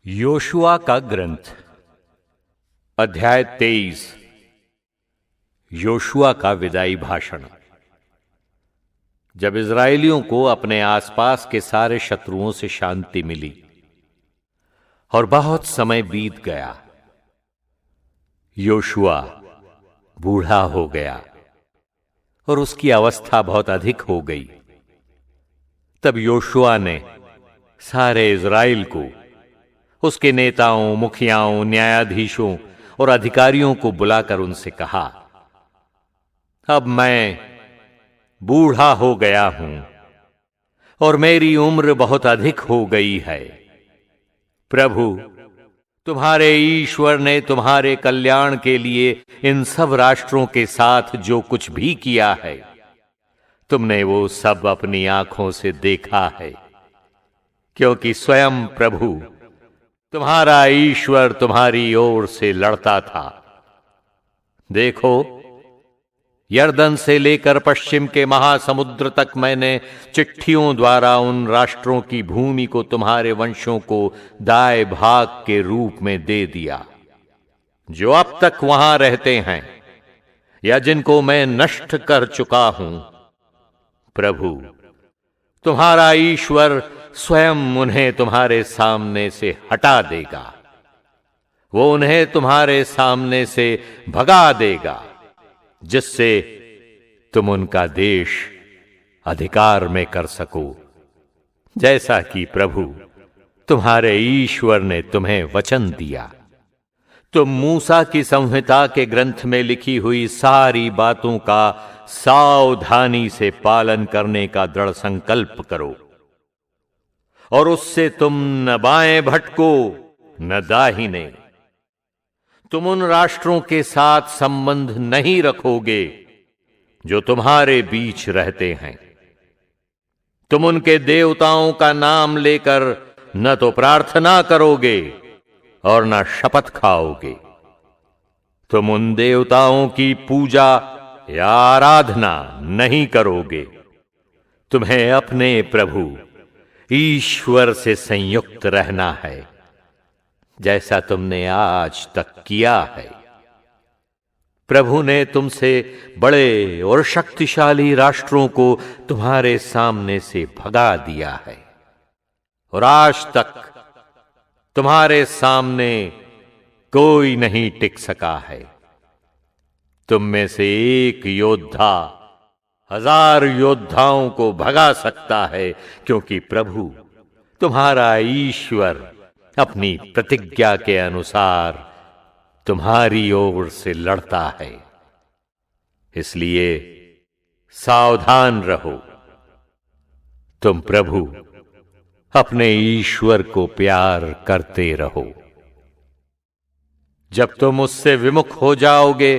Yoshua का ग्रंथ अध्याय 23। योशुआ का विदाई भाषण। जब इजरायलियों को अपने आसपास के सारे शत्रुओं से शांति मिली और बहुत समय बीत गया, योशुआ बूढ़ा हो गया और उसकी अवस्था बहुत अधिक हो गई। तब योशुआ ने सारे इजराइल को, उसके नेताओं, मुखियाओं, न्यायाधीशों और अधिकारियों को बुलाकर उनसे कहा, अब मैं बूढ़ा हो गया हूं और मेरी उम्र बहुत अधिक हो गई है। प्रभु तुम्हारे ईश्वर ने तुम्हारे कल्याण के लिए इन सब राष्ट्रों के साथ जो कुछ भी किया है, तुमने वो सब अपनी आंखों से देखा है, क्योंकि स्वयं प्रभु तुम्हारा ईश्वर तुम्हारी ओर से लड़ता था। देखो, यरदन से लेकर पश्चिम के महासमुद्र तक मैंने चिट्ठियों द्वारा उन राष्ट्रों की भूमि को तुम्हारे वंशों को दाएं भाग के रूप में दे दिया, जो अब तक वहां रहते हैं या जिनको मैं नष्ट कर चुका हूं। प्रभु तुम्हारा ईश्वर स्वयं उन्हें तुम्हारे सामने से हटा देगा, वो उन्हें तुम्हारे सामने से भगा देगा, जिससे तुम उनका देश अधिकार में कर सको, जैसा कि प्रभु तुम्हारे ईश्वर ने तुम्हें वचन दिया। तुम मूसा की संहिता के ग्रंथ में लिखी हुई सारी बातों का सावधानी से पालन करने का दृढ़ संकल्प करो और उससे तुम न बाएं भटको न दाहिने। तुम उन राष्ट्रों के साथ संबंध नहीं रखोगे जो तुम्हारे बीच रहते हैं। तुम उनके देवताओं का नाम लेकर न तो प्रार्थना करोगे और न शपथ खाओगे। तुम उन देवताओं की पूजा या आराधना नहीं करोगे। तुम्हें अपने प्रभु ईश्वर से संयुक्त रहना है, जैसा तुमने आज तक किया है। प्रभु ने तुमसे बड़े और शक्तिशाली राष्ट्रों को तुम्हारे सामने से भगा दिया है और आज तक तुम्हारे सामने कोई नहीं टिक सका है। तुम में से एक योद्धा 1000 योद्धाओं को भगा सकता है, क्योंकि प्रभु तुम्हारा ईश्वर अपनी प्रतिज्ञा के अनुसार तुम्हारी ओर से लड़ता है। इसलिए सावधान रहो। तुम प्रभु अपने ईश्वर को प्यार करते रहो। जब तुम उससे विमुख हो जाओगे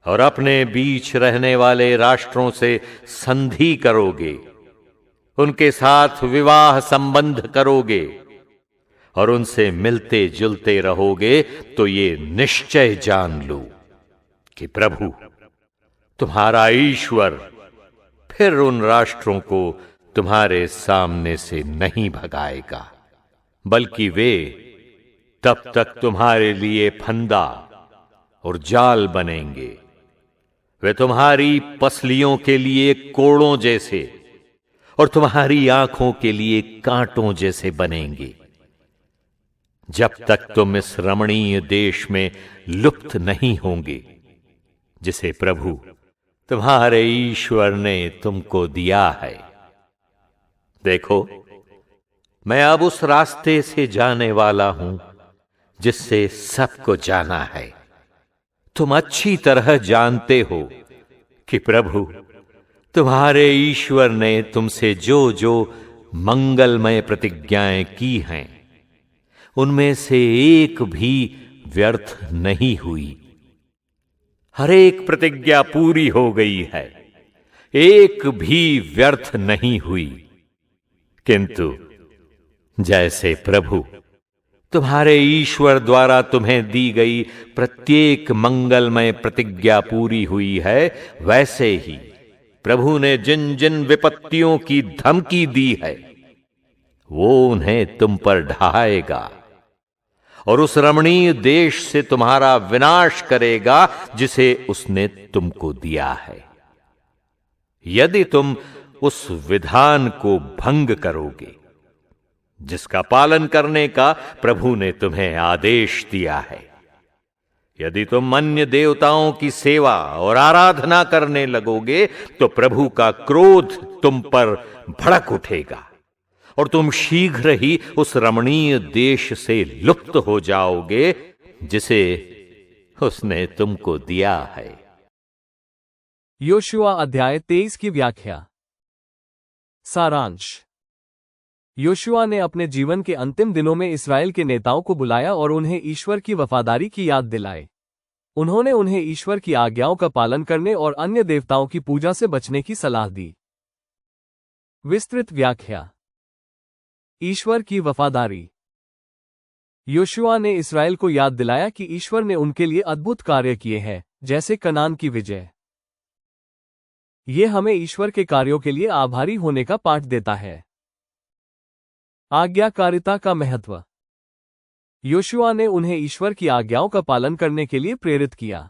और अपने बीच रहने वाले राष्ट्रों से संधि करोगे, उनके साथ विवाह संबंध करोगे और उनसे मिलते जुलते रहोगे, तो ये निश्चय जान लो कि प्रभु तुम्हारा ईश्वर फिर उन राष्ट्रों को तुम्हारे सामने से नहीं भगाएगा, बल्कि वे तब तक तुम्हारे लिए फंदा और जाल बनेंगे। वे तुम्हारी पसलियों के लिए कोड़ों जैसे और तुम्हारी आंखों के लिए कांटों जैसे बनेंगे, जब तक तुम इस रमणीय देश में लुप्त नहीं होंगे, जिसे प्रभु तुम्हारे ईश्वर ने तुमको दिया है। देखो, मैं अब उस रास्ते से जाने वाला हूं जिससे सबको जाना है। तुम अच्छी तरह जानते हो कि प्रभु तुम्हारे ईश्वर ने तुमसे जो जो मंगलमय प्रतिज्ञाएं की हैं, उनमें से एक भी व्यर्थ नहीं हुई। हर एक प्रतिज्ञा पूरी हो गई है, एक भी व्यर्थ नहीं हुई। किंतु जैसे प्रभु तुम्हारे ईश्वर द्वारा तुम्हें दी गई प्रत्येक मंगलमय प्रतिज्ञा पूरी हुई है, वैसे ही प्रभु ने जिन जिन विपत्तियों की धमकी दी है, वो उन्हें तुम पर ढहाएगा और उस रमणीय देश से तुम्हारा विनाश करेगा जिसे उसने तुमको दिया है। यदि तुम उस विधान को भंग करोगे जिसका पालन करने का प्रभु ने तुम्हें आदेश दिया है, यदि तुम अन्य देवताओं की सेवा और आराधना करने लगोगे तो प्रभु का क्रोध तुम पर भड़क उठेगा और तुम शीघ्र ही उस रमणीय देश से लुप्त हो जाओगे जिसे उसने तुमको दिया है। योशुआ अध्याय 23 की व्याख्या। सारांश। योशुआ ने अपने जीवन के अंतिम दिनों में इस्राएल के नेताओं को बुलाया और उन्हें ईश्वर की वफादारी की याद दिलाए। उन्होंने उन्हें ईश्वर की आज्ञाओं का पालन करने और अन्य देवताओं की पूजा से बचने की सलाह दी। विस्तृत व्याख्या। ईश्वर की वफादारी। योशुआ ने इस्राएल को याद दिलाया कि ईश्वर ने उनके लिए अद्भुत कार्य किए हैं, जैसे कनान की विजय। ये हमें ईश्वर के कार्यों के लिए आभारी होने का पाठ देता है। आज्ञाकारिता का महत्व। योशुआ ने उन्हें ईश्वर की आज्ञाओं का पालन करने के लिए प्रेरित किया।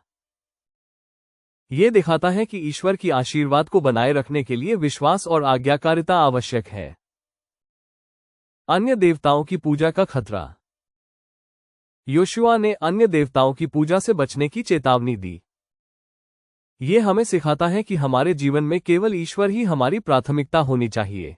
यह दिखाता है कि ईश्वर की आशीर्वाद को बनाए रखने के लिए विश्वास और आज्ञाकारिता आवश्यक है। अन्य देवताओं की पूजा का खतरा। योशुआ ने अन्य देवताओं की पूजा से बचने की चेतावनी दी। यह हमें सिखाता है कि हमारे जीवन में केवल ईश्वर ही हमारी प्राथमिकता होनी चाहिए।